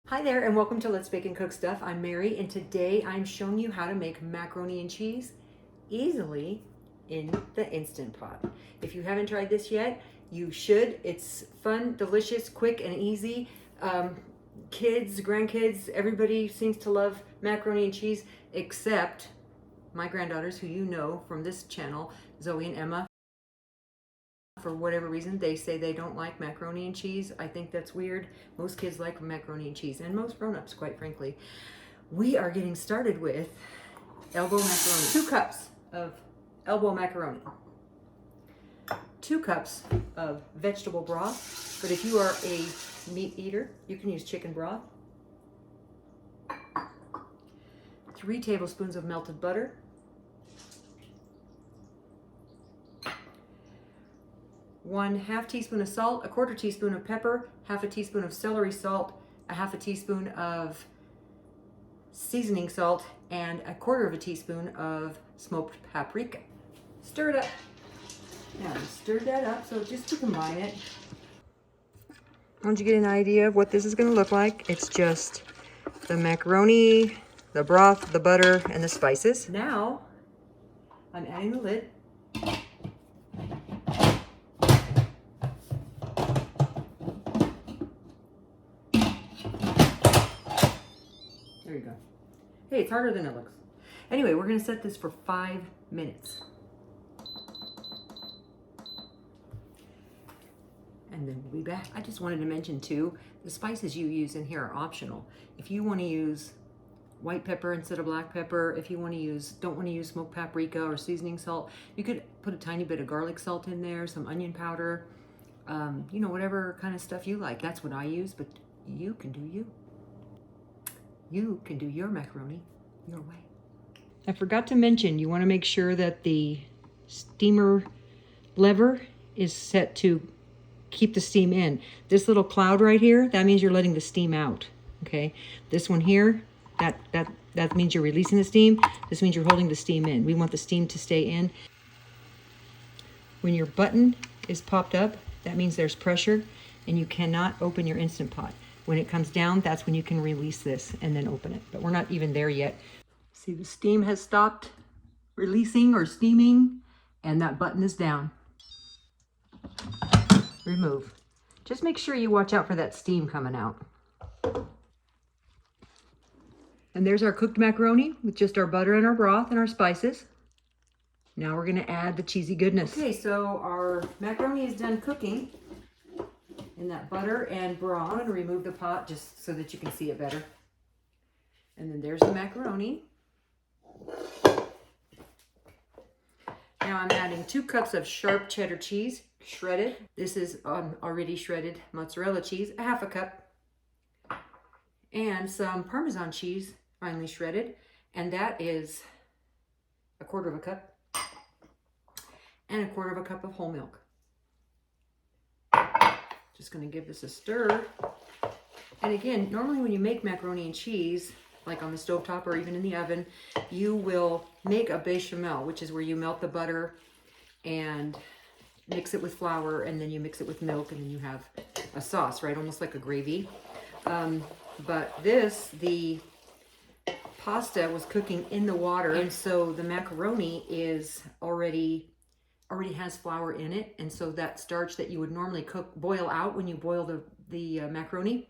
Hi there and welcome to Let's Bake and Cook Stuff. I'm Mary and today I'm showing you how to make macaroni and cheese easily in the Instant Pot. If you haven't tried this yet, you should. It's fun, delicious, quick and easy. Kids, grandkids, everybody seems to love macaroni and cheese except my granddaughters, who you know from this channel, Zoe and Emma. For whatever reason, they say they don't like macaroni and cheese. I think that's weird. Most kids like macaroni and cheese, and most grown-ups, quite frankly. We are getting started with elbow macaroni. 2 cups of elbow macaroni. 2 cups of vegetable broth, but if you are a meat eater, you can use chicken broth. 3 tablespoons of melted butter. 1/2 teaspoon of salt, 1/4 teaspoon of pepper, 1/2 teaspoon of celery salt, 1/2 teaspoon of seasoning salt, and 1/4 teaspoon of smoked paprika. Stir it up. Now stir that up, so just to combine it. Once you get an idea of what this is going to look like, it's just the macaroni, the broth, the butter, and the spices. Now I'm adding the lid. There you go. Hey, it's harder than it looks. Anyway, we're going to set this for 5 minutes. And then we'll be back. I just wanted to mention too, the spices you use in here are optional. If you want to use white pepper instead of black pepper, if you want to don't want to use smoked paprika or seasoning salt, you could put a tiny bit of garlic salt in there, some onion powder, you know, whatever kind of stuff you like. That's what I use, but you can do you. You can do your macaroni your way. I forgot to mention, you want to make sure that the steamer lever is set to keep the steam in. This little cloud right here, that means you're letting the steam out. Okay, this one here, that means you're releasing the steam. This means you're holding the steam in. We want the steam to stay in. When your button is popped up, that means there's pressure and you cannot open your Instant Pot. When it comes down, that's when you can release this and then open it. But we're not even there yet. See, the steam has stopped releasing or steaming, and that button is down. Remove. Just make sure you watch out for that steam coming out. And there's our cooked macaroni with just our butter and our broth and our spices. Now we're gonna add the cheesy goodness. Okay, so our macaroni is done cooking in that butter and broth. I'm going to remove the pot just so that you can see it better. And then there's the macaroni. Now I'm adding 2 cups of sharp cheddar cheese, shredded. This is already shredded mozzarella cheese, 1/2 cup. And some Parmesan cheese, finely shredded. And that is 1/4 cup. And 1/4 cup of whole milk. Just going to give this a stir. And again, normally when you make macaroni and cheese, like on the stovetop or even in the oven, you will make a bechamel, which is where you melt the butter and mix it with flour, and then you mix it with milk, and then you have a sauce, right? Almost like a gravy. But the pasta was cooking in the water, and so the macaroni is already has flour in it, and so that starch that you would normally boil out when you boil the macaroni,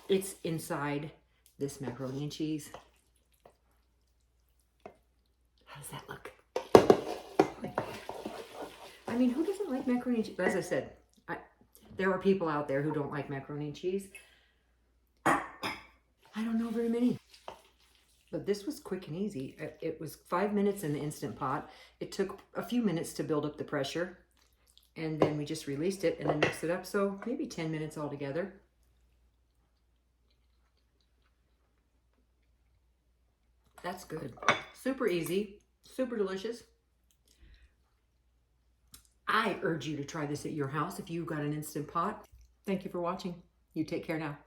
it's inside this macaroni and cheese. How does that look? I mean, who doesn't like macaroni and cheese? As I said, there are people out there who don't like macaroni and cheese. I don't know very many. But this was quick and easy. It was 5 minutes in the Instant Pot. It took a few minutes to build up the pressure. And then we just released it and then mixed it up. So maybe 10 minutes altogether. That's good. Super easy. Super delicious. I urge you to try this at your house if you've got an Instant Pot. Thank you for watching. You take care now.